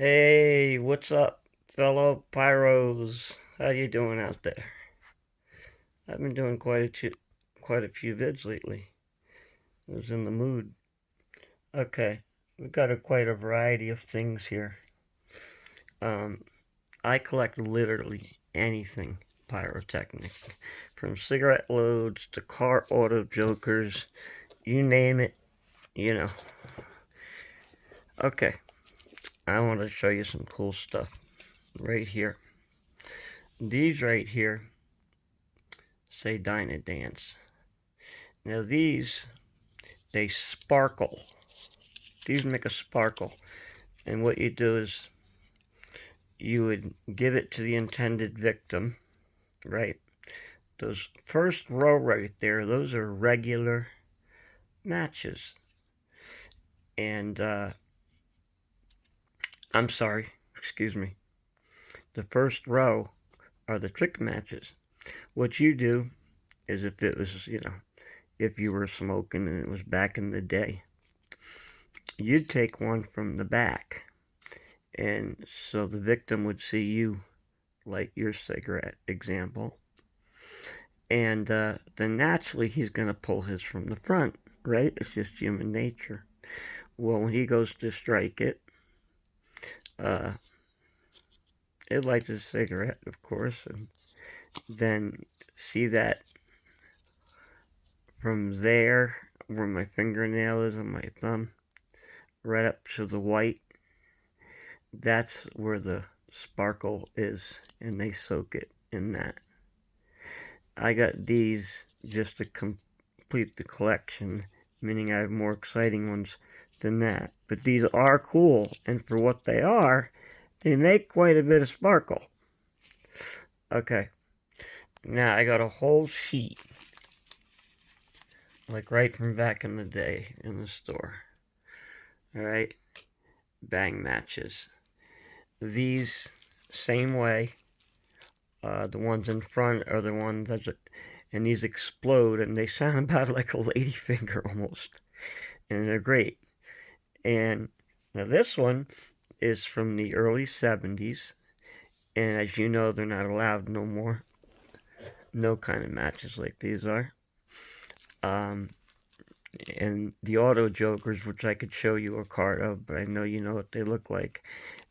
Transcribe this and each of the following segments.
Hey, what's up, fellow pyros? How you doing out there? I've been doing quite a few vids lately. I was in the mood. Okay, we've got quite a variety of things here. Um, I collect literally anything pyrotechnic, from cigarette loads to car auto jokers, you name it. You know. Okay, I want to show you some cool stuff right here. These right here say Dyna Dance. Now they sparkle. These make a sparkle. And what you do is you would give it to the intended victim, right? Those first row right there, those are regular matches. And, I'm sorry, excuse me. The first row are the trick matches. What you do is if it was, if you were smoking and it was back in the day, you'd take one from the back. And so the victim would see you light your cigarette, example. And then naturally he's going to pull his from the front, right? It's just human nature. Well, when he goes to strike it, uh, it lights a cigarette, of course, and then see that from there, where my fingernail is on my thumb, right up to the white, that's where the sparkle is, and they soak it in that. I got these just to complete the collection, meaning I have more exciting ones than that. But these are cool, and for what they are, they make quite a bit of sparkle. Okay, now I got a whole sheet, like right from back in the day in the store. Alright, bang matches. These, same way. The ones in front are the ones that, and these explode, and they sound about like a ladyfinger almost, and they're great. And now this one is from the early 70s, and as you know, they're not allowed no more. No kind of matches like these are. Um, and the auto jokers, which I could show you a card of, but I know you know what they look like.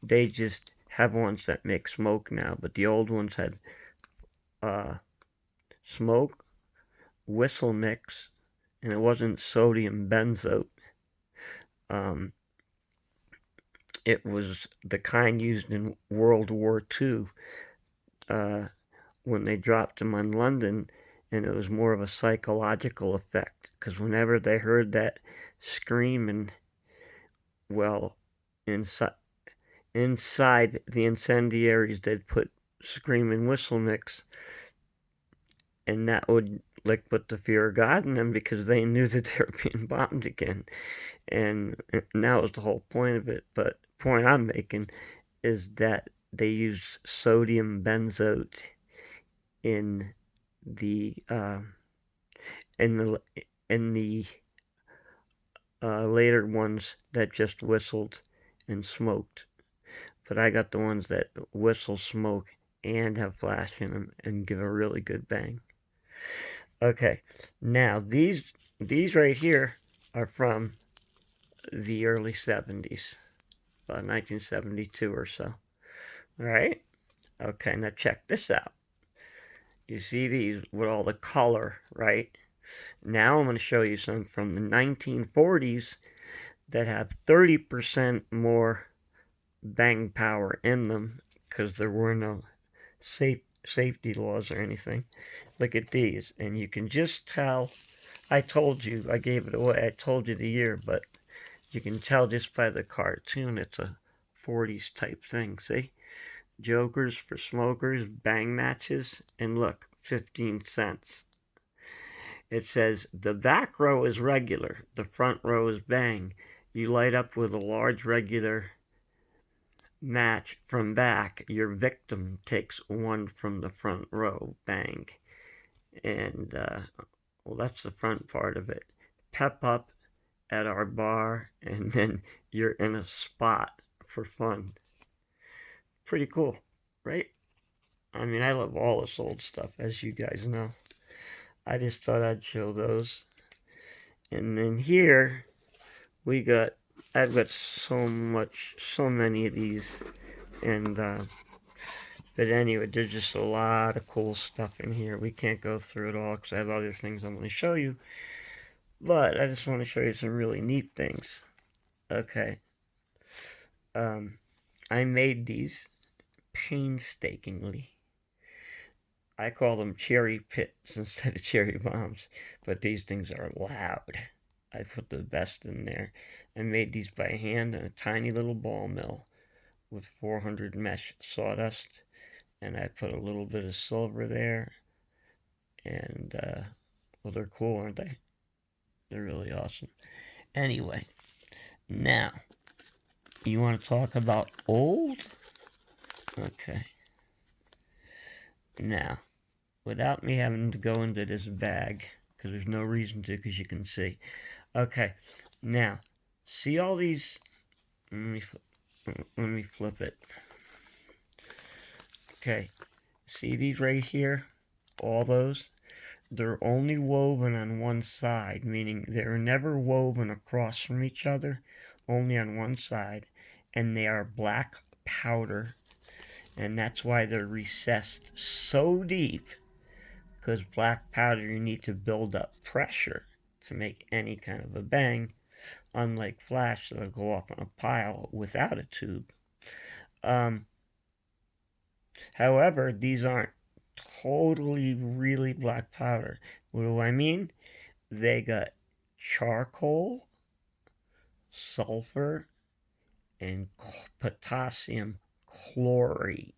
They just have ones that make smoke now, but the old ones had uh, smoke, whistle mix, and it wasn't sodium benzoate. Um, it was the kind used in World War II uh, when they dropped them on London, and it was more of a psychological effect because whenever they heard that screaming, well, inside the incendiaries, they'd put screaming whistle mix, and that would like put the fear of God in them because they knew that they were being bombed again, and that was the whole point of it. But the point I'm making is that they use sodium benzoate in the in the in the later ones that just whistled and smoked. But I got the ones that whistle, smoke, and have flash in them and give a really good bang. Okay, now these right here are from the early 70s, about 1972 or so. All right. Okay, now check this out. You see these with all the color, right? Now I'm going to show you some from the 1940s that have 30% more bang power in them because there were no safety laws or anything. Look at these, and you can just tell. I told you, I gave it away. I told you the year, but you can tell just by the cartoon it's a 40s type thing. See? Jokers for smokers, bang matches, and look, 15 cents. It says the back row is regular, the front row is bang. You light up with a large regular match from back, your victim takes one from the front row, bang. And, well, that's the front part of it. Pep up at our bar, and then you're in a spot for fun. Pretty cool, right? I mean, I love all this old stuff, as you guys know. I just thought I'd show those. And then here, we got, I've got so many of these. And, but anyway, there's just a lot of cool stuff in here. We can't go through it all because I have other things I'm going to show you. But I just want to show you some really neat things. Okay. I made these painstakingly. I call them cherry pits instead of cherry bombs, but these things are loud. I put the best in there. I made these by hand in a tiny little ball mill with 400 mesh sawdust, and I put a little bit of silver there, and well, they're cool, aren't they? They're really awesome. Anyway, now, you want to talk about old? Okay. Now, without me having to go into this bag, because there's no reason to, because you can see. Okay, now, see all these? Let me flip it. Okay, see these right here? All those? They're only woven on one side, meaning they're never woven across from each other, only on one side, and they are black powder, and that's why they're recessed so deep, because black powder, you need to build up pressure to make any kind of a bang, unlike flash that'll go off on a pile without a tube. However, these aren't totally really black powder. What do I mean? They got charcoal, sulfur, and potassium chlorate.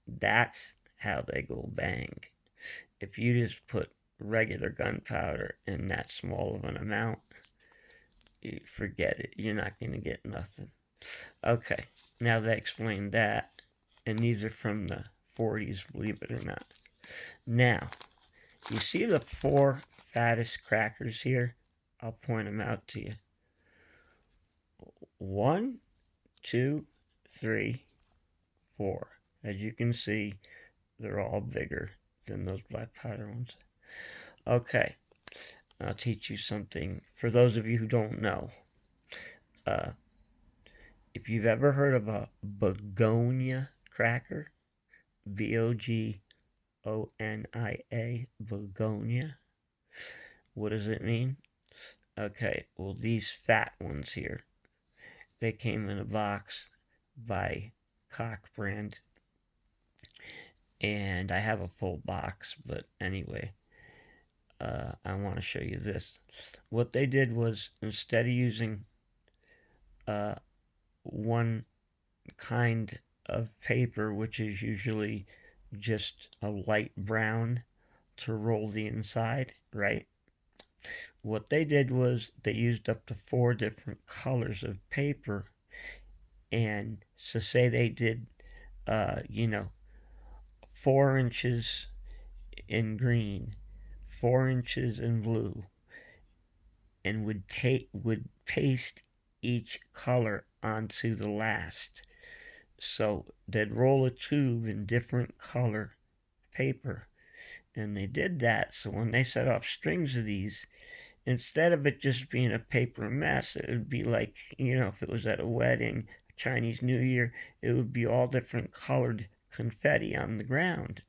That's how they go bang. If you just put regular gunpowder in that small of an amount, you forget it. You're not going to get nothing. Okay, now that I explained that, and these are from the 40s, believe it or not. Now, you see the 4 fattest crackers here? I'll point them out to you. 1, 2, 3, 4. As you can see, they're all bigger than those black powder ones. Okay, I'll teach you something. For those of you who don't know, if you've ever heard of a begonia cracker, Bogonia, begonia, what does it mean? Okay, well, these fat ones here, they came in a box by Cock brand, and I have a full box, but anyway, I want to show you this. What they did was, instead of using one kind of paper, which is usually just a light brown to roll the inside, right? What they did was they used up to 4 different colors of paper, and so say they did, 4 inches in green, 4 inches in blue, and would paste each color onto the last. So they'd roll a tube in different color paper, and they did that so when they set off strings of these, instead of it just being a paper mess, it would be like, if it was at a wedding, Chinese New Year, it would be all different colored confetti on the ground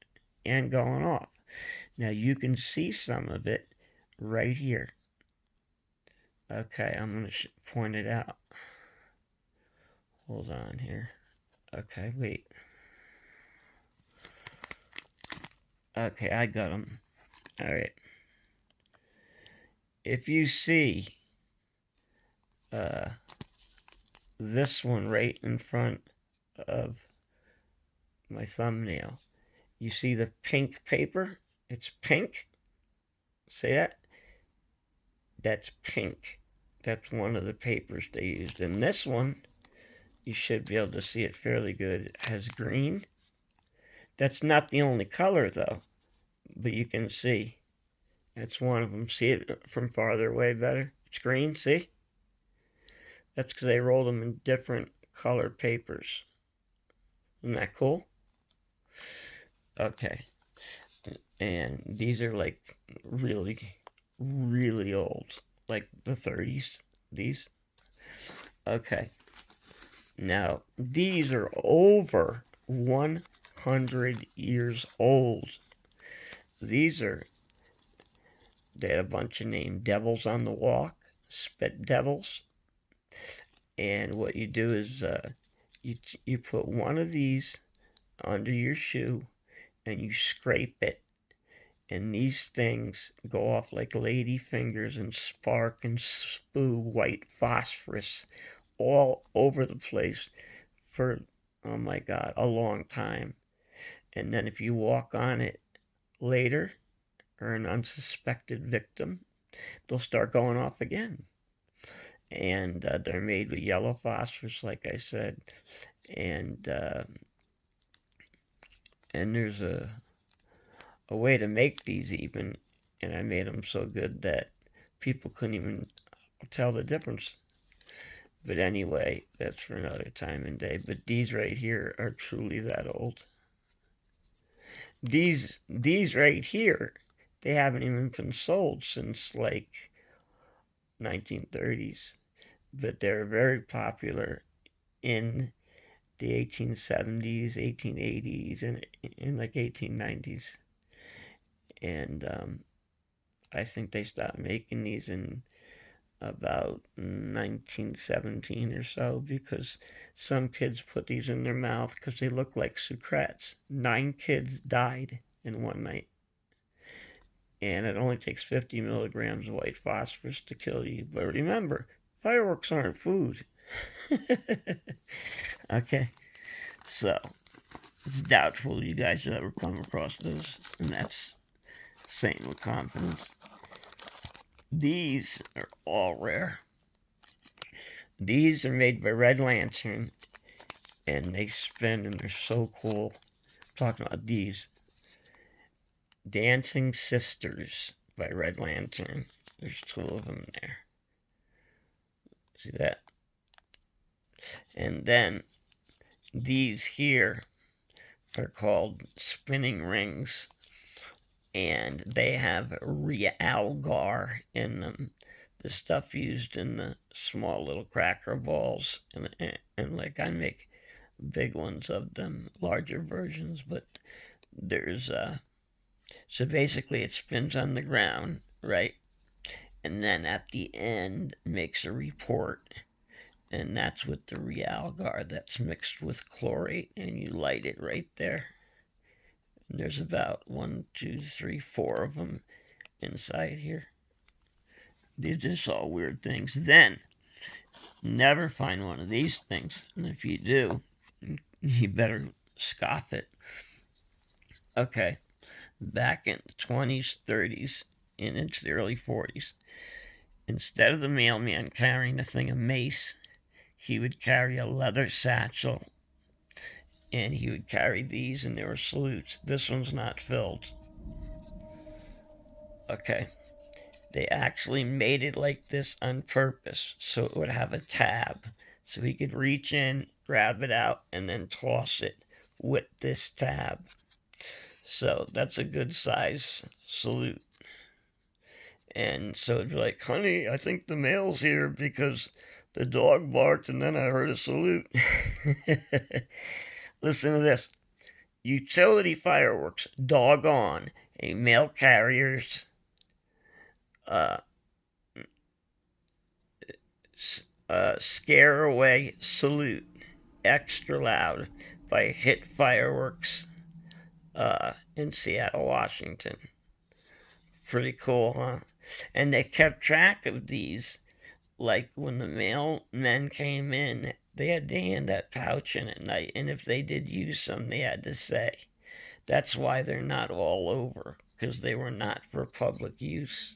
and going off. Now you can see some of it right here. Okay, I'm going to point it out. Hold on here. Okay, wait. Okay, I got them. All right. If you see this one right in front of my thumbnail, you see the pink paper? It's pink. See that? That's pink. That's one of the papers they used. And this one, you should be able to see it fairly good. It has green. That's not the only color, though. But you can see. That's one of them. See it from farther away better? It's green, see? That's because they rolled them in different color papers. Isn't that cool? Okay. And these are like really, really old. Like the 30s. These. Okay. Now, these are over 100 years old. These are, they had a bunch of names. Devils on the Walk, Spit Devils. And what you do is you put one of these under your shoe and you scrape it. And these things go off like lady fingers and spark and spew white phosphorus all over the place for, oh my God, a long time. And then if you walk on it later, or an unsuspected victim, they'll start going off again. And they're made with yellow phosphorus, like I said. And there's a way to make these even, and I made them so good that people couldn't even tell the difference. But anyway, that's for another time and day. But these right here are truly that old. These right here, they haven't even been sold since like 1930s, but they're very popular in the 1870s, 1880s, and in like 1890s. And I think they stopped making these in about 1917 or so because some kids put these in their mouth because they look like sucrets. 9 kids died in one night. And it only takes 50 milligrams of white phosphorus to kill you. But remember, fireworks aren't food. Okay, so it's doubtful you guys will ever come across those, and that's saying with confidence. These are all rare. These are made by Red Lantern, and they spin, and they're so cool. I'm talking about these. Dancing Sisters by Red Lantern. There's 2 of them there. See that? And then these here are called spinning rings, and they have realgar in them. The stuff used in the small little cracker balls, and like I make big ones of them, larger versions, but there's so basically it spins on the ground, right? And then at the end makes a report, and that's with the realgar that's mixed with chlorate, and you light it right there. And there's about 1, 2, 3, 4 of them inside here. They're just all weird things. Then, never find one of these things, and if you do, you better scoff it. Okay, back in the 20s, 30s, and into the early 40s, instead of the mailman carrying a thing of mace, he would carry a leather satchel, and he would carry these, and there were salutes. This one's not filled. Okay, they actually made it like this on purpose, so it would have a tab, so he could reach in, grab it out, and then toss it with this tab. So that's a good size salute. And so it'd be like, honey, I think the mail's here because the dog barked and then I heard a salute. Listen to this. Utility fireworks, doggone, a mail carrier's scare away salute, extra loud, by Hit Fireworks in Seattle, Washington. Pretty cool, huh? And they kept track of these. Like when the mailmen came in, they had to hand that pouch in at night, and if they did use some, they had to say. That's why they're not all over, because they were not for public use.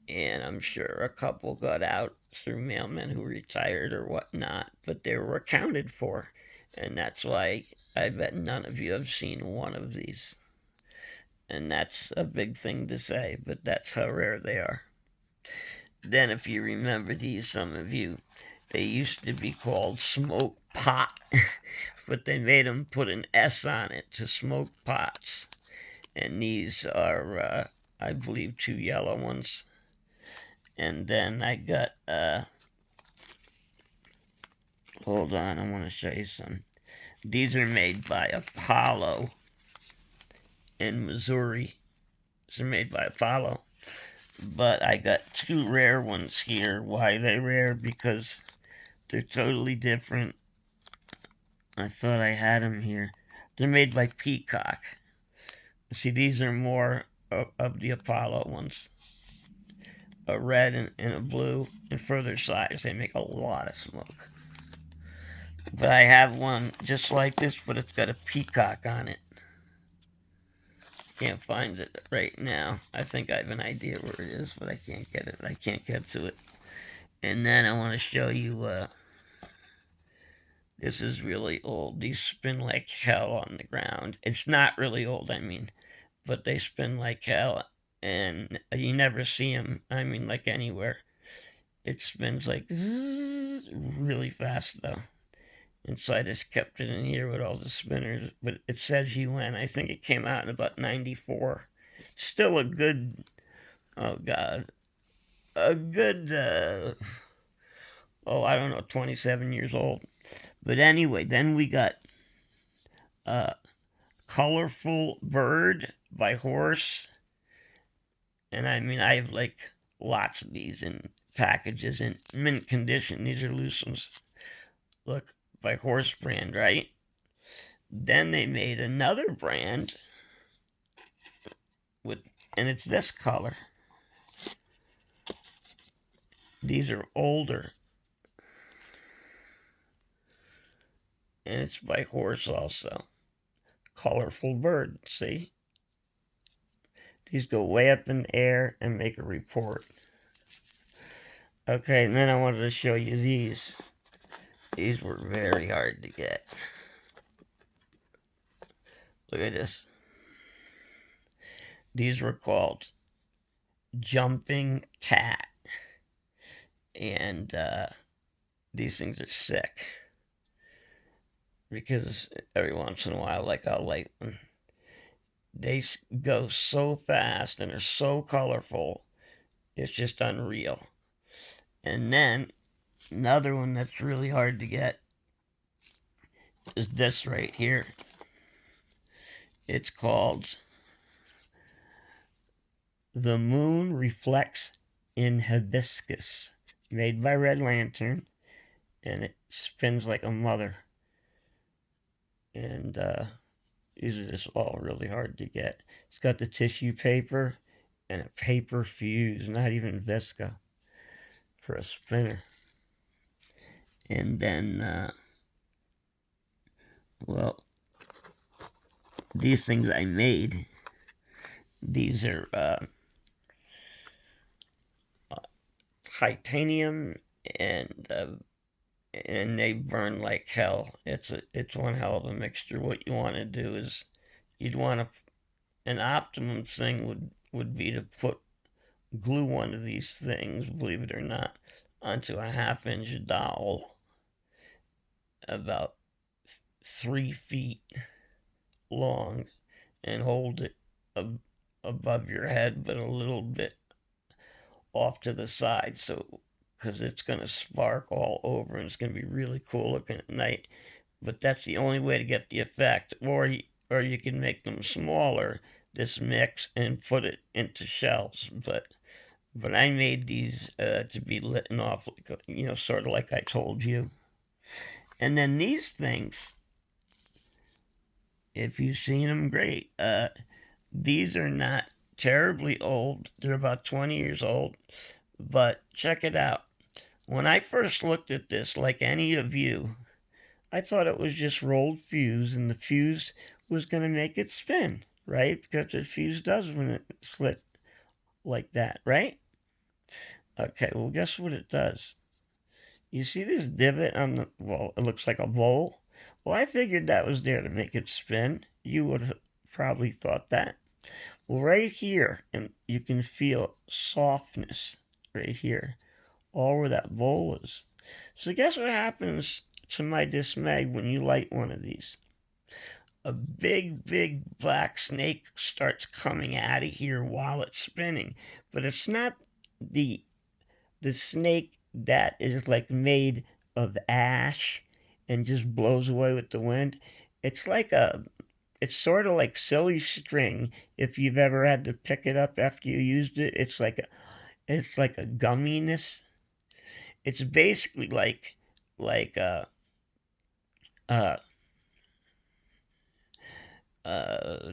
And I'm sure a couple got out through mailmen who retired or whatnot, but they were accounted for. And that's why I bet none of you have seen one of these. And that's a big thing to say, but that's how rare they are. Then, if you remember these, some of you, they used to be called smoke pot but they made them put an S on it to smoke pots. And these are, I believe, 2 yellow ones. And then I got, hold on, I want to show you some. These are made by Apollo in Missouri. These are made by Apollo. But I got 2 rare ones here. Why are they rare? Because they're totally different. I thought I had them here. They're made by Peacock. See, these are more of the Apollo ones. A red and a blue. And for their size, they make a lot of smoke. But I have one just like this, but it's got a peacock on it. Can't find it right now. I think I have an idea where it is, but I can't get it. I can't get to it. And then I want to show you, this is really old. These spin like hell on the ground. It's not really old, I mean, but they spin like hell, and you never see them, I mean, like anywhere. It spins like zzz, really fast, though. And so I just kept it in here with all the spinners. But it says UN. I think it came out in about 94. Still a good, oh God, a good, I don't know, 27 years old. But anyway, then we got Colorful Bird by Horse. And I mean, I have like lots of these in packages in mint condition. These are loose ones. Look. By Horse brand, right? Then they made another brand and it's this color. These are older. And it's by Horse also. Colorful Bird, see? These go way up in the air and make a report. Okay, and then I wanted to show you these. These were very hard to get. Look at this. These were called Jumping Cat. And these things are sick. Because every once in a while, like I'll light one. They go so fast and are so colorful. It's just unreal. And then another one that's really hard to get is this right here. It's called The Moon Reflects in Hibiscus, made by Red Lantern, and it spins like a mother. And these are just all really hard to get. It's got the tissue paper and a paper fuse, not even Visca, for a spinner. And then, well, these things I made, these are titanium, and they burn like hell. It's one hell of a mixture. What you want to do is, you'd want to, an optimum thing would be to glue one of these things, believe it or not, onto a 1/2-inch dowel about 3 feet long and hold it above your head, but a little bit off to the side, so because it's going to spark all over and it's going to be really cool looking at night. But that's the only way to get the effect. Or you can make them smaller, this mix, and put it into shells. But I made these to be lit off, sort of like I told you. And then these things, if you've seen them, great. These are not terribly old. They're about 20 years old. But check it out. When I first looked at this, like any of you, I thought it was just rolled fuse, and the fuse was going to make it spin, right? Because the fuse does when it's lit like that, right? Okay, well, guess what it does? You see this divot on the, well, it looks like a bowl. Well, I figured that was there to make it spin. You would have probably thought that. Well, right here, and you can feel softness right here, all where that bowl is. So guess what happens to my dismay, when you light one of these, a big black snake starts coming out of here while it's spinning. But it's not the snake that is like made of ash and just blows away with the wind. It's like it's sort of like silly string. If you've ever had to pick it up after you used it, it's like a gumminess. It's basically like uh, uh,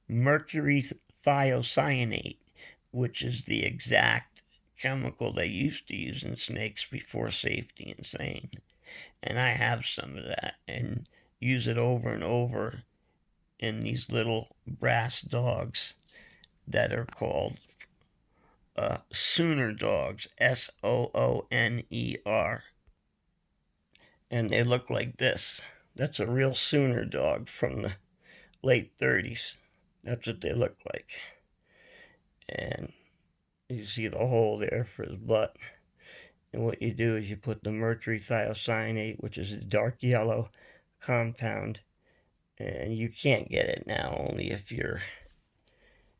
mercury thiocyanate, which is the exact chemical they used to use in snakes before safety and sane. And I have some of that and use it over and over in these little brass dogs that are called Sooner dogs, Sooner. And they look like this. That's a real Sooner dog from the late 30s. That's what they look like. And you see the hole there for his butt. And what you do is you put the mercury thiocyanate, which is a dark yellow compound, and you can't get it now only if you're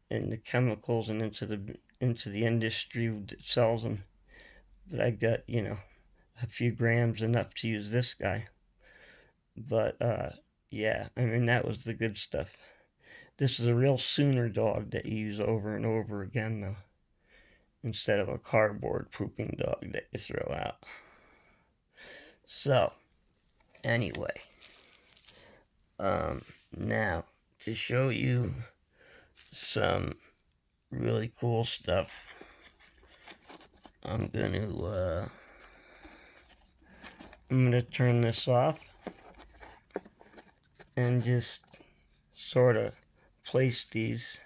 in the chemicals and into the industry that sells them. But I got, a few grams, enough to use this guy. But yeah, I mean, that was the good stuff. This is a real Sooner dog that you use over and over again, though, instead of a cardboard pooping dog that you throw out. So, anyway, now to show you some really cool stuff, I'm gonna turn this off and just sort of place these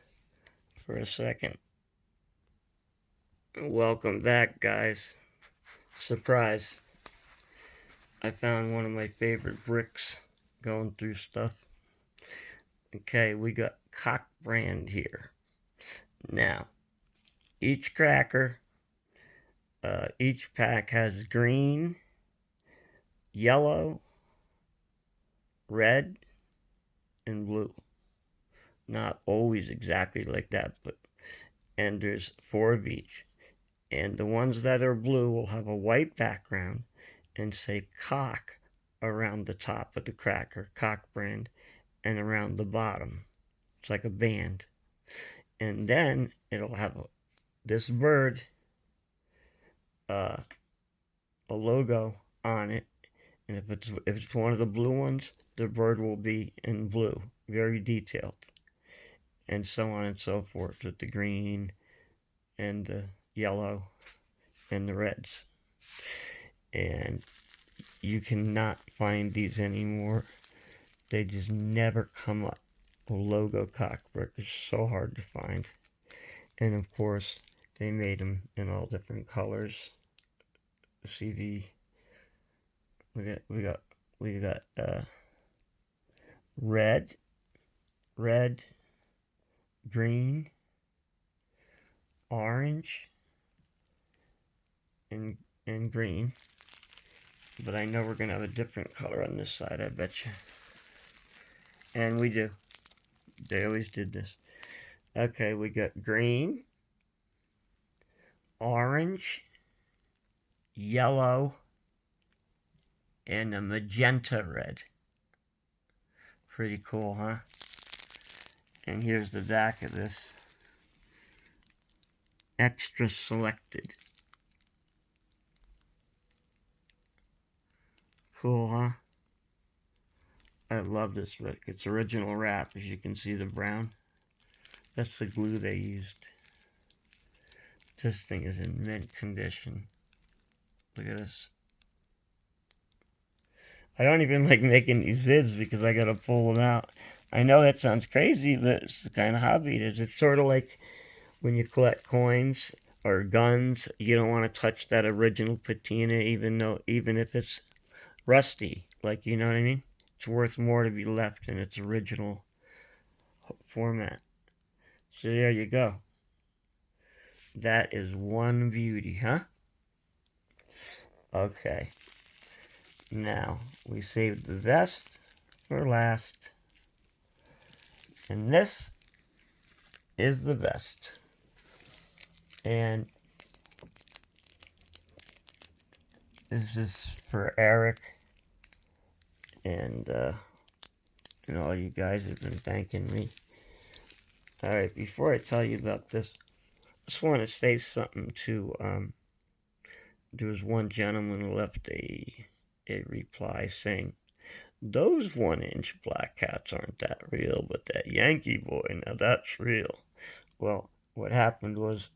for a second. Welcome back, guys. Surprise. I found one of my favorite bricks going through stuff. Okay, we got Cock brand here. Now, each cracker, each pack has green, yellow, red, and blue. Not always exactly like that, and there's 4 of each. And the ones that are blue will have a white background and say Cock around the top of the cracker, Cock brand, and around the bottom. It's like a band. And then it'll have this bird, a logo on it. And if it's one of the blue ones, the bird will be in blue, very detailed. And so on and so forth with the green and the yellow and the reds. And you cannot find these anymore. They just never come up. The logo Cock brick is so hard to find. And of course, they made them in all different colors. See we got red, green, orange, and green. But I know we're going to have a different color on this side, I bet you. And we do. They always did this. Okay, we got green, orange, yellow, and a magenta red. Pretty cool, huh? And here's the back of this. Extra selected. Cool, huh? I love this book. It's original wrap, as you can see, the brown. That's the glue they used. This thing is in mint condition. Look at this. I don't even like making these vids because I gotta pull them out. I know that sounds crazy, but it's the kind of hobby it is. It's sort of like when you collect coins or guns. You don't want to touch that original patina, even if it's rusty. Like, you know what I mean? It's worth more to be left in its original format. So there you go. That is one beauty, huh? Okay. Now, we saved the vest for last. And this is the vest. And this is for Eric. And all you guys have been thanking me. Alright, before I tell you about this, I just want to say something to, there was one gentleman who left a reply saying, those 1-inch black cats aren't that real, but that Yankee boy, now that's real. Well, what happened was,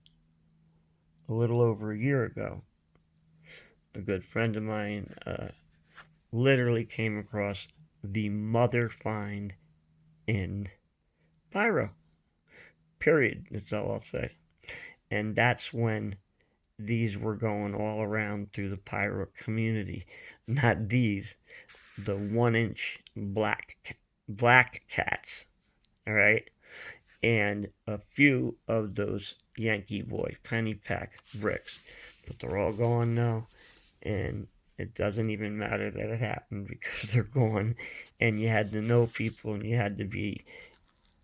a little over a year ago, a good friend of mine literally came across the mother find in Pyro. Period. That's all I'll say. And that's when these were going all around through the Pyro community. Not these, the 1-inch black cats. All right. And a few of those Yankee Boy penny pack bricks. But they're all gone now. And it doesn't even matter that it happened because they're gone. And you had to know people and you had to be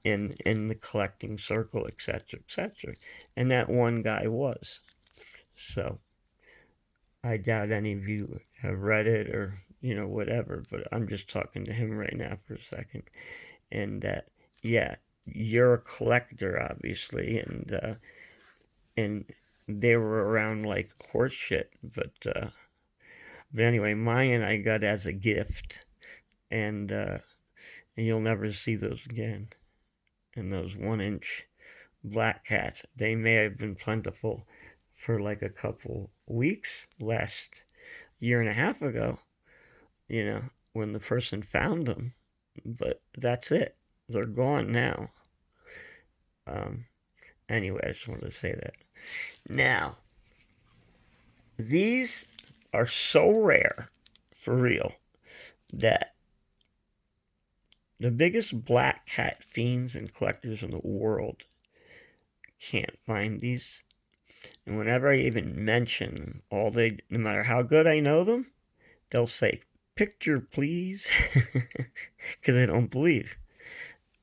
in the collecting circle, etc., etc. And that one guy was. So I doubt any of you have read it or, whatever. But I'm just talking to him right now for a second. And that, yeah, you're a collector, obviously, and they were around like horse shit, but anyway, mine I got as a gift, and you'll never see those again. And those 1-inch black cats, they may have been plentiful for like a couple weeks last year and a half ago, when the person found them, but that's it. They're gone now. Anyway, I just wanted to say that. Now, these are so rare, for real, that the biggest black cat fiends and collectors in the world can't find these. And whenever I even mention them, no matter how good I know them, they'll say, picture please, because they don't believe.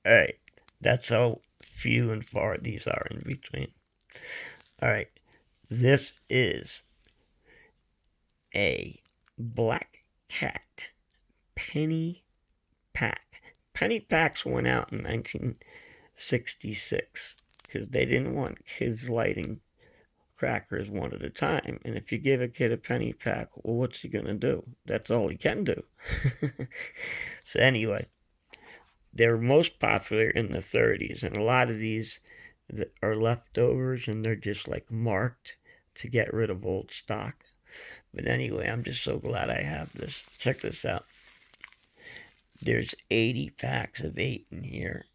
Alright, that's how few and far these are in between. Alright, this is a black cat penny pack. Penny packs went out in 1966 because they didn't want kids lighting crackers one at a time. And if you give a kid a penny pack, well, what's he going to do? That's all he can do. So anyway, they're most popular in the 30s, and a lot of these are leftovers, and they're just like marked to get rid of old stock. But anyway, I'm just so glad I have this. Check this out. There's 80 packs of 8 in here.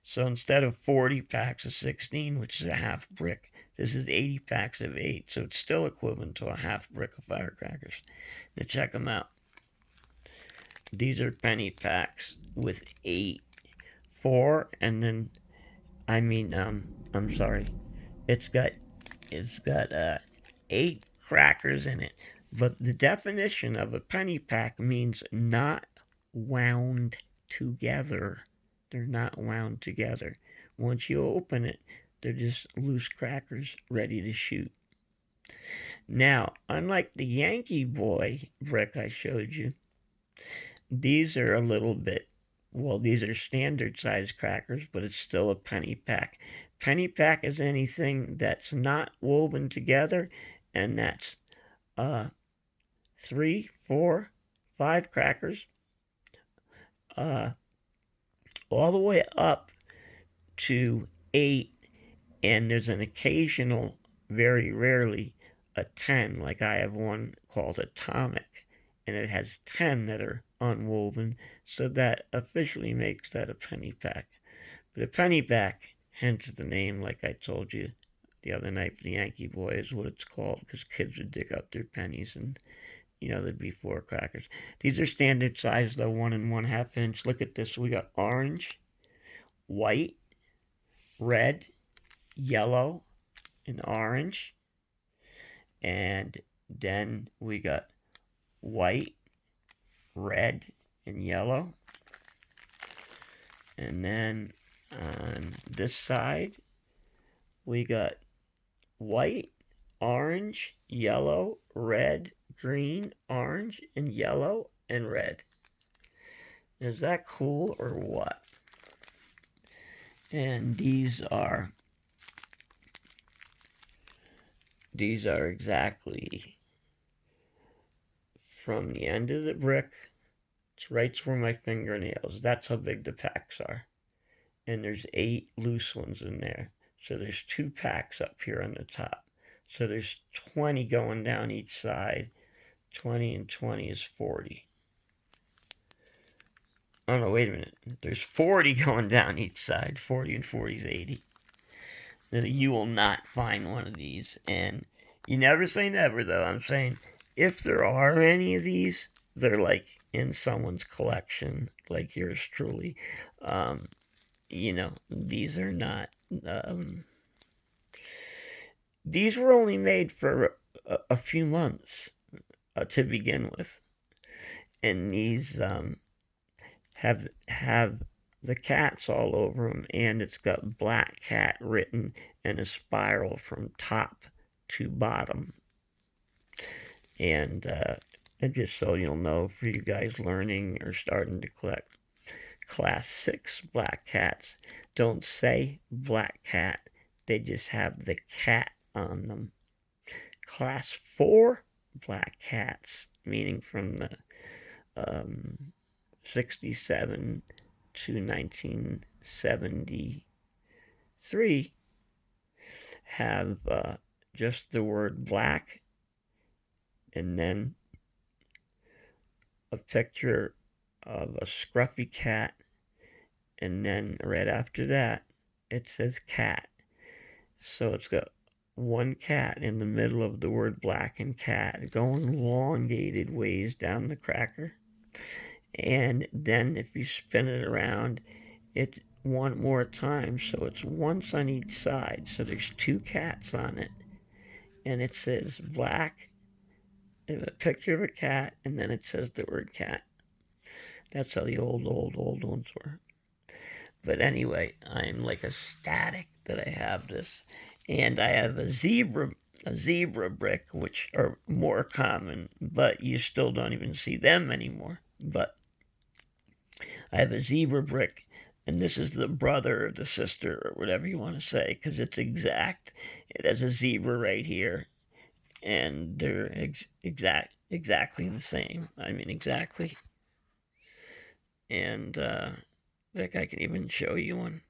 So instead of 40 packs of 16, which is a half brick, this is 80 packs of 8. So it's still equivalent to a half brick of firecrackers. Now check them out. These are penny packs with 4, and then, I'm sorry. It's got 8 crackers in it. But the definition of a penny pack means not wound together. They're not wound together. Once you open it, they're just loose crackers ready to shoot. Now, unlike the Yankee Boy brick I showed you, these are a little bit, these are standard size crackers, but it's still a penny pack. Penny pack is anything that's not woven together, and that's 3, 4, 5 crackers, all the way up to 8, and there's an occasional, very rarely, a 10, like I have one called Atomic, and it has 10 that are unwoven, so that officially makes that a penny pack. But a penny pack, hence the name, like I told you the other night for the Yankee Boy, is what it's called, because kids would dig up their pennies and there'd be 4 crackers. These are standard size, though, 1 1/2 inch. Look at this. We got orange, white, red, yellow, and orange. And then we got white, red, and yellow. And then on this side, we got white, orange, yellow, red, green, orange, and yellow, and red. Is that cool or what? And these are exactly from the end of the brick. It's right where my fingernails. That's how big the packs are. And there's 8 loose ones in there. So there's 2 packs up here on the top. So there's 20 going down each side. 20 and 20 is 40. Oh no, wait a minute. There's 40 going down each side. 40 and 40 is 80. You will not find one of these. And you never say never, though. I'm saying if there are any of these, they're like in someone's collection, like yours truly. These are not. These were only made for a few months to begin with, and these have the cats all over them, and it's got black cat written in a spiral from top to bottom. And just so you'll know, for you guys learning or starting to collect, Class 6 black cats don't say black cat, they just have the cat on them. Class 4 black cats, meaning from the 67 to 1973, have just the word black and then a picture of a scruffy cat, and then right after that it says cat. So it's got one cat in the middle of the word black and cat going elongated ways down the cracker. And then if you spin it around, it's one more time, so it's once on each side. So there's 2 cats on it, and it says black, a picture of a cat, and then it says the word cat. That's how the old ones were. But anyway, I'm like ecstatic that I have this. And I have a zebra brick, which are more common, but you still don't even see them anymore. But I have a zebra brick, and this is the brother or the sister or whatever you want to say, because it's exact. It has a zebra right here, and they're exactly the same. I mean, exactly. And like I can even show you one.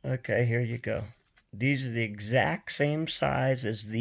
Okay, here you go. These are the exact same size as these.